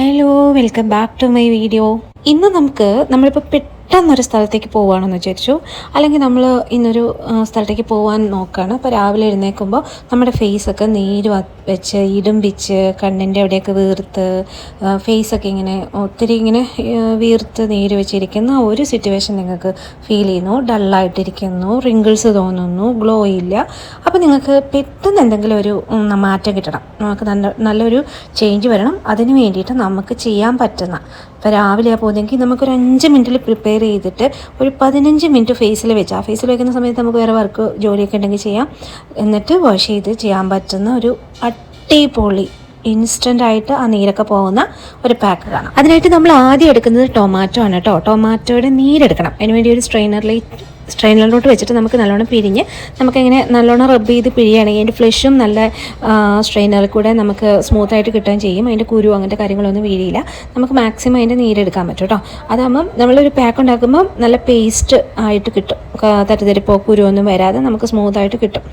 Hello, welcome back to my video. ഇന്ന് നമ്മളിപ്പോൾ പെട്ടെന്നൊരു സ്ഥലത്തേക്ക് പോവുകയാണെന്ന് വിചാരിച്ചു. അല്ലെങ്കിൽ നമ്മൾ ഇന്നൊരു സ്ഥലത്തേക്ക് പോകാൻ നോക്കുകയാണ്. അപ്പോൾ രാവിലെ എഴുന്നേൽക്കുമ്പോൾ നമ്മുടെ ഫേസൊക്കെ നീര് വെച്ച് ഇടുമ്പിച്ച് കണ്ണിൻ്റെ അവിടെയൊക്കെ വീർത്ത് ഫേസൊക്കെ ഇങ്ങനെ ഒത്തിരി ഇങ്ങനെ വീർത്ത് നീര് വെച്ചിരിക്കുന്ന ഒരു സിറ്റുവേഷൻ നിങ്ങൾക്ക് ഫീൽ ചെയ്യുന്നു. ഡള്ളായിട്ടിരിക്കുന്നു, റിങ്കിൾസ് തോന്നുന്നു, ഗ്ലോ ഇല്ല. അപ്പോൾ നിങ്ങൾക്ക് പെട്ടെന്ന് എന്തെങ്കിലും ഒരു മാറ്റം കിട്ടണം, നമുക്ക് നല്ലൊരു ചേഞ്ച് വരണം. അതിന് വേണ്ടിയിട്ട് നമുക്ക് ചെയ്യാൻ പറ്റുന്ന, ഇപ്പോൾ രാവിലെ പോകുന്നെങ്കിൽ നമുക്കൊരു 5 മിനിറ്റിൽ പ്രിപ്പയർ ചെയ്തിട്ട് ഒരു 15 മിനിറ്റ് ഫേസിൽ വെച്ച്, ആ ഫേസിൽ വയ്ക്കുന്ന സമയത്ത് നമുക്ക് വേറെ വർക്ക് ജോലിയൊക്കെ ഉണ്ടെങ്കിൽ ചെയ്യാം, എന്നിട്ട് വാഷ് ചെയ്ത് ചെയ്യാൻ പറ്റുന്ന ഒരു അടിപൊളി ഇൻസ്റ്റൻ്റ് ആയിട്ട് ആ നീരൊക്കെ പോകുന്ന ഒരു പാക്ക് കാണാം. അതിനായിട്ട് നമ്മൾ ആദ്യം എടുക്കുന്നത് ടൊമാറ്റോ ആണ് കേട്ടോ. ടൊമാറ്റോയുടെ നീരെടുക്കണം. അതിനുവേണ്ടി ഒരു സ്ട്രെയിനറിലോട്ട് വെച്ചിട്ട് നമുക്ക് നല്ലോണം പിഴിഞ്ഞ് നമുക്കിങ്ങനെ നല്ലോണം റബ്ബ് ചെയ്ത് പിഴിയുകയാണെങ്കിൽ അതിൻ്റെ ഫ്ലഷും നല്ല സ്ട്രെയിനറിൽ കൂടെ നമുക്ക് സ്മൂത്തായിട്ട് കിട്ടുകയും ചെയ്യും. അതിൻ്റെ കുരു അങ്ങനത്തെ കാര്യങ്ങളൊന്നും വീഴിയില്ല. നമുക്ക് മാക്സിമം അതിൻ്റെ നീരെടുക്കാൻ പറ്റും കേട്ടോ. അതാകുമ്പം നമ്മളൊരു പാക്ക് ഉണ്ടാക്കുമ്പം നല്ല പേസ്റ്റ് ആയിട്ട് കിട്ടും, തരിതരിപ്പോ കുരുവൊന്നും വരാതെ നമുക്ക് സ്മൂത്തായിട്ട് കിട്ടും.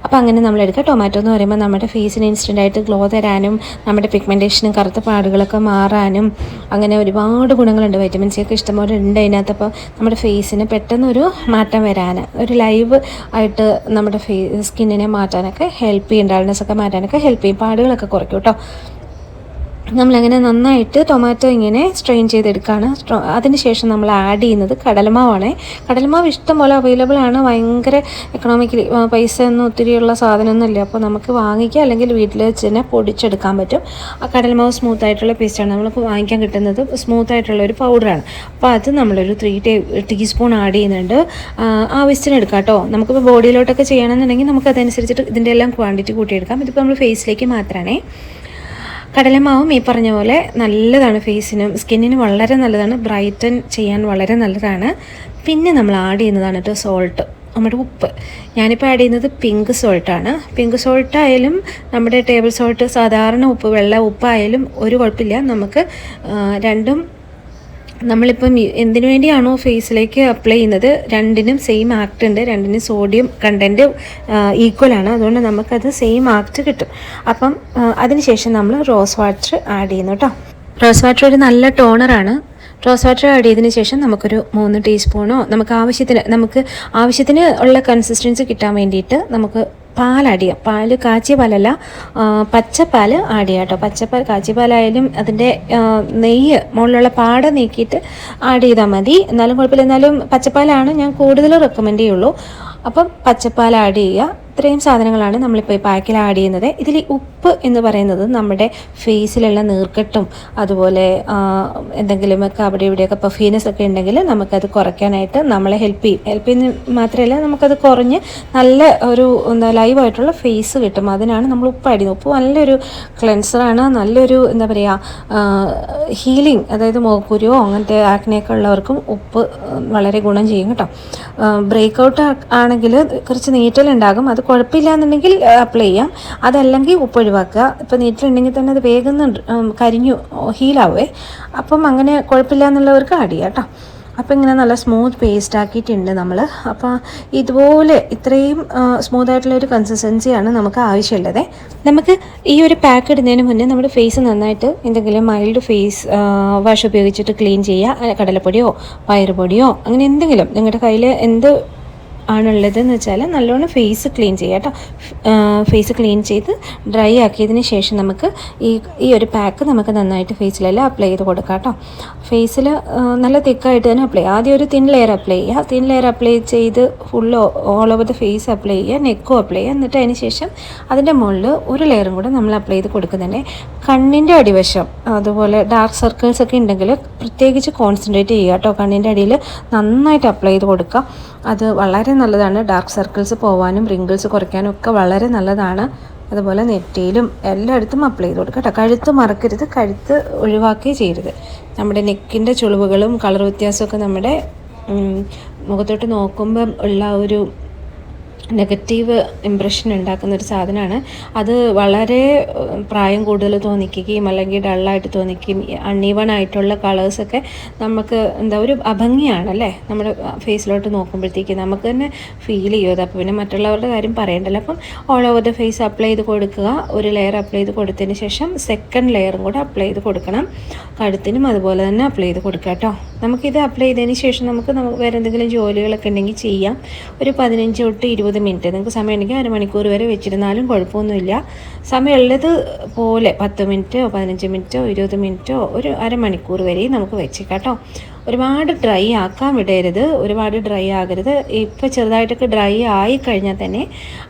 അപ്പോൾ അങ്ങനെ നമ്മളെടുക്കുക. ടൊമാറ്റോ എന്ന് പറയുമ്പോൾ നമ്മുടെ ഫേസിന് ഇൻസ്റ്റൻ്റായിട്ട് ഗ്ലോ തരാനും നമ്മുടെ പിഗ്മെൻറ്റേഷനും കറുത്ത പാടുകളൊക്കെ മാറാനും അങ്ങനെ ഒരുപാട് ഗുണങ്ങളുണ്ട്. വൈറ്റമിൻ സി ഒക്കെ ഇഷ്ടംപോലെ ഉണ്ട് അതിനകത്ത്. അപ്പോൾ നമ്മുടെ ഫേസിന് പെട്ടെന്നൊരു മാറ്റം വരാൻ, ഒരു ലൈവ് ആയിട്ട് നമ്മുടെ സ്കിന്നിനെ മാറ്റാനൊക്കെ ഹെൽപ്പ് ചെയ്യും, ഡൾനെസ്സൊക്കെ മാറ്റാനൊക്കെ ഹെൽപ്പ് ചെയ്യും, പാടുകളൊക്കെ കുറയ്ക്കും കേട്ടോ. നമ്മളങ്ങനെ നന്നായിട്ട് ടൊമാറ്റോ ഇങ്ങനെ സ്ട്രെയിൻ ചെയ്തെടുക്കുകയാണ്. അതിന് ശേഷം നമ്മൾ ആഡ് ചെയ്യുന്നത് കടലമാവാണ്. കടലമാവ് ഇഷ്ടം പോലെ അവൈലബിൾ ആണ്, ഭയങ്കര എക്കണോമിക്കലി, പൈസ ഒന്നും ഒത്തിരിയുള്ള സാധനമൊന്നുമില്ല. അപ്പോൾ നമുക്ക് വാങ്ങിക്കുക, അല്ലെങ്കിൽ വീട്ടിൽ വെച്ച് തന്നെ പൊടിച്ചെടുക്കാൻ പറ്റും. ആ കടലമാവ് സ്മൂത്തായിട്ടുള്ള പേസ്റ്റാണ് നമുക്ക് വാങ്ങിക്കാൻ കിട്ടുന്നത്, സ്മൂത്തായിട്ടുള്ള ഒരു പൗഡറാണ്. അപ്പോൾ അത് നമ്മളൊരു 3 ടീസ്പൂൺ ആഡ് ചെയ്യുന്നുണ്ട്. ആവശ്യത്തിന് എടുക്കാം കേട്ടോ. നമുക്കിപ്പോൾ ബോഡിയിലോട്ടൊക്കെ ചെയ്യണമെന്നുണ്ടെങ്കിൽ നമുക്ക് അതനുസരിച്ചിട്ട് ഇതിൻ്റെ എല്ലാം ക്വാണ്ടിറ്റി കൂട്ടിയെടുക്കാം. ഇതിപ്പോൾ നമ്മൾ ഫേസിലേക്ക് മാത്രമാണേ. കടലമാവും ഈ പറഞ്ഞ പോലെ നല്ലതാണ്, ഫേസിനും സ്കിന്നിനും വളരെ നല്ലതാണ്, ബ്രൈറ്റൻ ചെയ്യാൻ വളരെ നല്ലതാണ്. പിന്നെ നമ്മൾ ആഡ് ചെയ്യുന്നതാണ് കേട്ടോ സോൾട്ട്, നമ്മുടെ ഉപ്പ്. ഞാനിപ്പോൾ ആഡ് ചെയ്യുന്നത് പിങ്ക് സോൾട്ടാണ്. പിങ്ക് സോൾട്ടായാലും നമ്മുടെ ടേബിൾ സോൾട്ട്, സാധാരണ ഉപ്പ്, വെള്ള ഉപ്പായാലും ഒരു കുഴപ്പമില്ല. നമുക്ക് രണ്ടും നമ്മളിപ്പം എന്തിനു വേണ്ടിയാണോ ഫേസിലേക്ക് അപ്ലൈ ചെയ്യുന്നത് രണ്ടിനും സെയിം ആക്ട് ഉണ്ട്, രണ്ടിനും സോഡിയം കണ്ടൻറ്റ് ഈക്വലാണ്. അതുകൊണ്ട് നമുക്കത് സെയിം ആക്ട് കിട്ടും. അപ്പം അതിനുശേഷം നമ്മൾ റോസ് വാട്ടർ ആഡ് ചെയ്യുന്നു കേട്ടോ. റോസ് വാട്ടർ ഒരു നല്ല ടോണറാണ്. റോസ് വാട്ടർ ആഡ് ചെയ്തതിന് ശേഷം നമുക്കൊരു 3 ടീസ്പൂണോ നമുക്ക് ആവശ്യത്തിന് ഉള്ള കൺസിസ്റ്റൻസി കിട്ടാൻ വേണ്ടിയിട്ട് നമുക്ക് പാൽ ആഡ് ചെയ്യാം. പാൽ കാച്ചിയ പാലല്ല, പച്ചപ്പാൽ ആഡ് ചെയ്യാം കേട്ടോ. കാച്ചിയ പാലായാലും അതിൻ്റെ നെയ്യ്, മുകളിലുള്ള പാട നീക്കിയിട്ട് ആഡ് ചെയ്താൽ മതി. എന്നാലും കുഴപ്പമില്ല. എന്നാലും പച്ചപ്പാലാണ് ഞാൻ കൂടുതൽ റെക്കമെൻഡ് ചെയ്യുള്ളൂ. അപ്പം പച്ചപ്പാൽ ആഡ് ചെയ്യുക. ഇത്രയും സാധനങ്ങളാണ് നമ്മളിപ്പോൾ ഈ പാക്കിൽ ആഡ് ചെയ്യുന്നത്. ഇതിൽ ഉപ്പ് എന്ന് പറയുന്നത് നമ്മുടെ ഫേസിലുള്ള നീർക്കെട്ടും അതുപോലെ എന്തെങ്കിലുമൊക്കെ അവിടെ ഇവിടെയൊക്കെ പഫീനസ് ഒക്കെ ഉണ്ടെങ്കിൽ നമുക്കത് കുറയ്ക്കാനായിട്ട് നമ്മളെ ഹെൽപ്പ് ചെയ്യുന്ന മാത്രമല്ല, നമുക്കത് കുറഞ്ഞ് നല്ല ഒരു ലൈവായിട്ടുള്ള ഫേസ് കിട്ടും. അതിനാണ് നമ്മൾ ഉപ്പ് ആഡ് ചെയ്യുന്നത്. ഉപ്പ് നല്ലൊരു ക്ലെൻസറാണ്, നല്ലൊരു എന്താ പറയുക ഹീലിംഗ്. അതായത് മോക്കുരുവോ അങ്ങനത്തെ ആക്നെയൊക്കെ ഉള്ളവർക്കും ഉപ്പ് വളരെ ഗുണം ചെയ്യും കേട്ടോ. ബ്രേക്കൗട്ട് ആണെങ്കിൽ കുറച്ച് നീറ്റലുണ്ടാകും, അത് കുഴപ്പമില്ല എന്നുണ്ടെങ്കിൽ അപ്ലൈ ചെയ്യാം. അതല്ലെങ്കിൽ ഉപ്പ് ഒഴിവാക്കുക. ഇപ്പോൾ നീറ്റിലുണ്ടെങ്കിൽ തന്നെ അത് വേഗം കരിഞ്ഞു ഹീലാവേ. അപ്പം അങ്ങനെ കുഴപ്പമില്ല എന്നുള്ളവർക്ക് ആഡ് ചെയ്യാം കേട്ടോ. അപ്പോൾ ഇങ്ങനെ നല്ല സ്മൂത്ത് പേസ്റ്റ് ആക്കിയിട്ടുണ്ട് നമ്മൾ. അപ്പോൾ ഇതുപോലെ ഇത്രയും സ്മൂത്തായിട്ടുള്ളൊരു കൺസിസ്റ്റൻസിയാണ് നമുക്ക് ആവശ്യമുള്ളത്. നമുക്ക് ഈ ഒരു പാക്ക് ഇടുന്നതിന് മുന്നേ നമ്മുടെ ഫേസ് നന്നായിട്ട് എന്തെങ്കിലും മൈൽഡ് ഫേസ് വാഷ് ഉപയോഗിച്ചിട്ട് ക്ലീൻ ചെയ്യുക. കടലപ്പൊടിയോ പയറുപൊടിയോ അങ്ങനെ എന്തെങ്കിലും നിങ്ങളുടെ കയ്യിൽ എന്ത് ആണുള്ളതെന്ന് വെച്ചാൽ നല്ലോണം ഫേസ് ക്ലീൻ ചെയ്യുക കേട്ടോ. ഫേസ് ക്ലീൻ ചെയ്ത് ഡ്രൈ ആക്കിയതിന് ശേഷം നമുക്ക് ഈ ഒരു പാക്ക് നമുക്ക് നന്നായിട്ട് ഫേസിലെല്ലാം അപ്ലൈ ചെയ്ത് കൊടുക്കാം കേട്ടോ. ഫേസിൽ നല്ല തിക്കായിട്ട് തന്നെ അപ്ലൈ ചെയ്യുക. ആദ്യം ഒരു തിൻ ലെയർ അപ്ലൈ ചെയ്യുക. തിൻ ലെയർ അപ്ലൈ ചെയ്ത് full all over the face apply ചെയ്യുക, നെക്കും അപ്ലൈ ചെയ്യുക. എന്നിട്ട് അതിന് ശേഷം അതിൻ്റെ മുകളിൽ ഒരു ലെയറും കൂടെ നമ്മൾ അപ്ലൈ ചെയ്ത് കൊടുക്കുന്നുണ്ട്. കണ്ണിൻ്റെ അടിവശം അതുപോലെ ഡാർക്ക് സർക്കിൾസ് ഒക്കെ ഉണ്ടെങ്കിൽ പ്രത്യേകിച്ച് കോൺസെൻട്രേറ്റ് ചെയ്യുക കേട്ടോ. കണ്ണിൻ്റെ അടിയിൽ നന്നായിട്ട് അപ്ലൈ ചെയ്ത് കൊടുക്കുക. അത് വളരെ നല്ലതാണ്. ഡാർക്ക് സർക്കിൾസ് പോവാനും റിങ്കിൾസ് കുറയ്ക്കാനും ഒക്കെ വളരെ നല്ലതാണ്. അതുപോലെ നെറ്റിയിലും എല്ലായിടത്തും അപ്ലൈ ചെയ്ത് കൊടുക്കുക കേട്ടോ. കഴുത്ത് മറക്കരുത്, കഴുത്ത് ഒഴിവാക്കുകയും ചെയ്യരുത്. നമ്മുടെ നെക്കിൻ്റെ ചുളിവുകളും കളർ വ്യത്യാസമൊക്കെ നമ്മുടെ മുഖത്തോട്ട് നോക്കുമ്പം ഉള്ള ഒരു നെഗറ്റീവ് ഇംപ്രഷൻ ഉണ്ടാക്കുന്ന ഒരു സാധനമാണ്. അത് വളരെ പ്രായം കൂടുതൽ തോന്നിക്കുകയും അല്ലെങ്കിൽ ഡള്ളായിട്ട് തോന്നിക്കുകയും അൺഈവൺ ആയിട്ടുള്ള കളേഴ്സൊക്കെ നമുക്ക് ഒരു അഭംഗിയാണല്ലേ നമ്മുടെ ഫേസിലോട്ട് നോക്കുമ്പോഴത്തേക്ക് നമുക്ക് തന്നെ ഫീൽ ചെയ്യും അത്. അപ്പോൾ പിന്നെ മറ്റുള്ളവരുടെ കാര്യം പറയണ്ടല്ലോ. അപ്പം all over the face apply ചെയ്ത് കൊടുക്കുക. ഒരു ലെയർ അപ്ലൈ ചെയ്ത് കൊടുത്തതിന് ശേഷം സെക്കൻഡ് ലെയറും കൂടെ അപ്ലൈ ചെയ്ത് കൊടുക്കണം. കഴുത്തിനും അതുപോലെ തന്നെ അപ്ലൈ ചെയ്ത് കൊടുക്കുക കേട്ടോ. നമുക്കിത് അപ്ലൈ ചെയ്തതിന് ശേഷം നമുക്ക് വേറെ എന്തെങ്കിലും ജോലികളൊക്കെ ഉണ്ടെങ്കിൽ ചെയ്യാം. ഒരു 15 തൊട്ട് 20 മിനിറ്റ് നിങ്ങൾക്ക് സമയം ഉണ്ടെങ്കിൽ അരമണിക്കൂർ വരെ വെച്ചിരുന്നാലും കുഴപ്പമൊന്നുമില്ല. സമയമുള്ളത് പോലെ 10 മിനിറ്റോ 15 മിനിറ്റോ 20 മിനിറ്റോ ഒരു അരമണിക്കൂർ വരെയും നമുക്ക് വെച്ചേക്കാം കേട്ടോ. ഒരുപാട് ഡ്രൈ ആക്കാൻ വിടരുത്, ഒരുപാട് ഡ്രൈ ആകരുത്. ഇപ്പോൾ ചെറുതായിട്ടൊക്കെ ഡ്രൈ ആയി കഴിഞ്ഞാൽ തന്നെ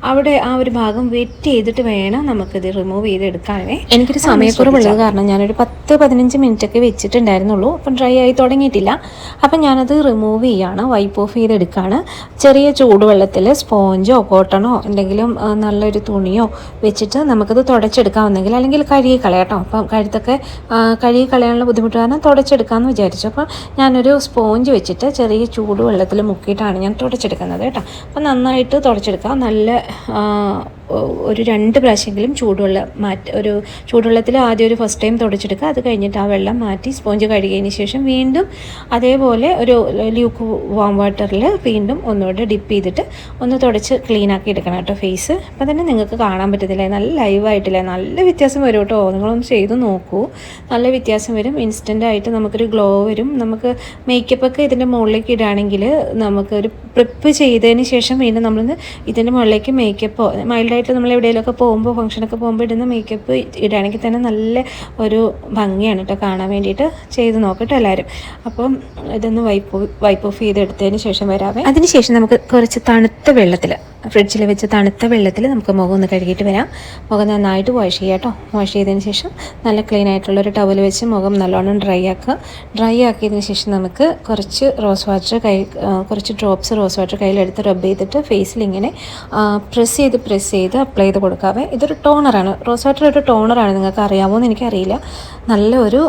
അവിടെ ആ ഒരു ഭാഗം വെറ്റ് ചെയ്തിട്ട് വേണം നമുക്കിത് റിമൂവ് ചെയ്തെടുക്കാനേ. എനിക്കൊരു സമയക്കുറവുള്ളത് കാരണം ഞാനൊരു 10-15 മിനിറ്റൊക്കെ വെച്ചിട്ടുണ്ടായിരുന്നുള്ളൂ. അപ്പം ഡ്രൈ ആയി തുടങ്ങിയിട്ടില്ല. അപ്പം ഞാനത് റിമൂവ് ചെയ്യുകയാണ്, വൈപ്പ് ഓഫ് ചെയ്തെടുക്കുകയാണ്. ചെറിയ ചൂടുവെള്ളത്തിൽ സ്പോഞ്ചോ കോട്ടണോ എന്തെങ്കിലും നല്ലൊരു തുണിയോ വെച്ചിട്ട് നമുക്കത് തുടച്ചെടുക്കാമെന്നെങ്കിൽ, അല്ലെങ്കിൽ കഴുകി കളയാം കേട്ടോ. അപ്പം കഴുത്തൊക്കെ കഴുകി കളയാനുള്ള ബുദ്ധിമുട്ട് കാരണം തുടച്ചെടുക്കാമെന്ന് വിചാരിച്ചു. അപ്പം ഞാനൊരു സ്പോഞ്ച് വെച്ചിട്ട് ചെറിയ ചൂടുവെള്ളത്തിൽ മുക്കിയിട്ടാണ് ഞാൻ തുടച്ചെടുക്കുന്നത് കേട്ടോ. അപ്പം നന്നായിട്ട് തുടച്ചെടുക്കാം. നല്ല ഒരു 2 പ്രാവശ്യമെങ്കിലും ഒരു ചൂടുവെള്ളത്തിൽ ആദ്യം ഒരു ഫസ്റ്റ് ടൈം തുടച്ചെടുക്കുക. അത് കഴിഞ്ഞിട്ട് ആ വെള്ളം മാറ്റി സ്പോഞ്ച് കഴുകിയതിന് ശേഷം വീണ്ടും അതേപോലെ ഒരു ലൂക്ക് വാം വാട്ടറിൽ വീണ്ടും ഒന്നുകൂടെ ഡിപ്പ് ചെയ്തിട്ട് ഒന്ന് തുടച്ച് ക്ലീൻ ആക്കി എടുക്കണം കേട്ടോ ഫേസ്. അപ്പം തന്നെ നിങ്ങൾക്ക് കാണാൻ പറ്റത്തില്ലേ, നല്ല ലൈവായിട്ടില്ലേ, നല്ല വ്യത്യാസം വരും കേട്ടോ. നിങ്ങളൊന്ന് ചെയ്ത് നോക്കൂ, നല്ല വ്യത്യാസം വരും. ഇൻസ്റ്റൻ്റായിട്ട് നമുക്കൊരു ഗ്ലോ വരും. നമുക്ക് മേക്കപ്പൊക്കെ ഇതിൻ്റെ മുകളിലേക്ക് ഇടുകയാണെങ്കിൽ നമുക്കൊരു പ്രിപ്പ് ചെയ്തതിന് ശേഷം വീണ്ടും നമ്മളൊന്ന് ഇതിൻ്റെ മുകളിലേക്ക് മേക്കപ്പോ മൈൽഡായിട്ട് നമ്മൾ എവിടെയെങ്കിലുമൊക്കെ പോകുമ്പോൾ ഫംഗ്ഷനൊക്കെ പോകുമ്പോൾ ഇടുന്ന മേക്കപ്പ് ഇടുകയാണെങ്കിൽ തന്നെ നല്ല ഒരു ഭംഗിയാണ് കേട്ടോ കാണാൻ വേണ്ടിയിട്ട്. ചെയ്ത് നോക്കട്ടെ എല്ലാവരും. അപ്പം ഇതൊന്ന് വൈപ്പ് ഓഫ് ചെയ്തെടുത്തതിന് ശേഷം വരാവേ. അതിനുശേഷം നമുക്ക് കുറച്ച് തണുത്ത വെള്ളത്തിൽ, ഫ്രിഡ്ജിൽ വെച്ച് തണുത്ത വെള്ളത്തിൽ നമുക്ക് മുഖം ഒന്ന് കഴുകിയിട്ട് വരാം. മുഖം നന്നായിട്ട് വാഷ് ചെയ്യുക കേട്ടോ. വാഷ് ചെയ്തതിന് ശേഷം നല്ല ക്ലീൻ ആയിട്ടുള്ളൊരു ടവൽ വെച്ച് മുഖം നല്ലോണം ഡ്രൈ ആക്കുക. ഡ്രൈ ആക്കിയതിന് ശേഷം നമുക്ക് കുറച്ച് കുറച്ച് ഡ്രോപ്സ് റോസ് വാട്ടർ കയ്യിലെടുത്ത് റബ്ബ് ചെയ്തിട്ട് ഫേസിൽ ഇങ്ങനെ പ്രസ് ചെയ്ത് അപ്ലൈ ചെയ്ത് കൊടുക്കാവേ. ഇതൊരു ടോണറാണ്, റോസ് വാട്ടർ ഒരു ടോണറാണ്. നിങ്ങൾക്ക് അറിയാമോ എന്ന് എനിക്കറിയില്ല. നല്ലൊരു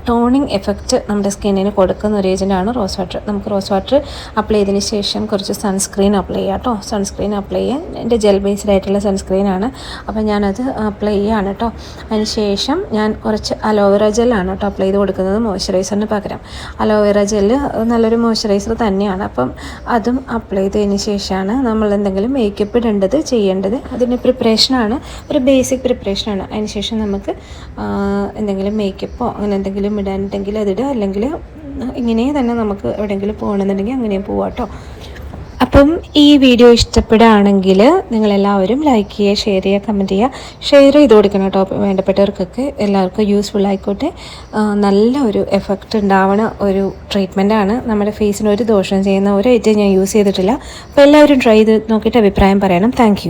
ടോണിങ് എഫക്റ്റ് നമ്മുടെ സ്കിന്നിന് കൊടുക്കുന്ന ഒരു ഏജൻറ്റാണ് റോസ് വാട്ടർ. നമുക്ക് റോസ് വാട്ടർ അപ്ലൈ ചെയ്തതിന് ശേഷം കുറച്ച് സൺസ്ക്രീൻ അപ്ലൈ ചെയ്യാം കേട്ടോ. സൺസ്ക്രീൻ അപ്ലൈ ചെയ്യാൻ എൻ്റെ ജെൽ ബേസ്ഡ് ആയിട്ടുള്ള സൺസ്ക്രീനാണ്. അപ്പോൾ ഞാനത് അപ്ലൈ ചെയ്യുകയാണ് കേട്ടോ. അതിന് ശേഷം ഞാൻ കുറച്ച് അലോവേറ ജെല്ലാണ് കേട്ടോ അപ്ലൈ ചെയ്ത് കൊടുക്കുന്നത് മോയ്സ്ചറൈസറിന് പകരം. അലോവേറ ജെല്ല് നല്ലൊരു മോയ്സ്ചറൈസർ തന്നെയാണ്. അപ്പം അതും അപ്ലൈ ചെയ്തതിന് ശേഷമാണ് നമ്മൾ എന്തെങ്കിലും മേക്കപ്പ് ചെയ്യേണ്ടത്. അതിൻ്റെ പ്രിപ്പറേഷനാണ്, ഒരു ബേസിക് പ്രിപ്പറേഷനാണ്. അതിന് ശേഷം നമുക്ക് എന്തെങ്കിലും മേക്കപ്പോ അങ്ങനെ എന്തെങ്കിലും ഇടാനുണ്ടെങ്കിൽ അതിടുക, അല്ലെങ്കിൽ ഇങ്ങനെ തന്നെ നമുക്ക് എവിടെയെങ്കിലും പോകണമെന്നുണ്ടെങ്കിൽ അങ്ങനെ പോവാം കേട്ടോ. അപ്പം ഈ വീഡിയോ ഇഷ്ടപ്പെടുകയാണെങ്കിൽ നിങ്ങളെല്ലാവരും ലൈക്ക് ചെയ്യുക, ഷെയർ ചെയ്യുക, കമൻറ്റ് ചെയ്യുക. ഷെയർ ചെയ്ത് കൊടുക്കണം കേട്ടോ വേണ്ടപ്പെട്ടവർക്കൊക്കെ, എല്ലാവർക്കും യൂസ്ഫുൾ ആയിക്കോട്ടെ. നല്ലൊരു എഫക്റ്റ് ഉണ്ടാവണ ഒരു ട്രീറ്റ്മെൻറ്റാണ്. നമ്മുടെ ഫേസിന് ഒരു ദോഷം ചെയ്യുന്ന ഒരു ഐറ്റം ഞാൻ യൂസ് ചെയ്തിട്ടില്ല. അപ്പോൾ എല്ലാവരും ട്രൈ ചെയ്ത് നോക്കിയിട്ട് അഭിപ്രായം പറയണം. താങ്ക്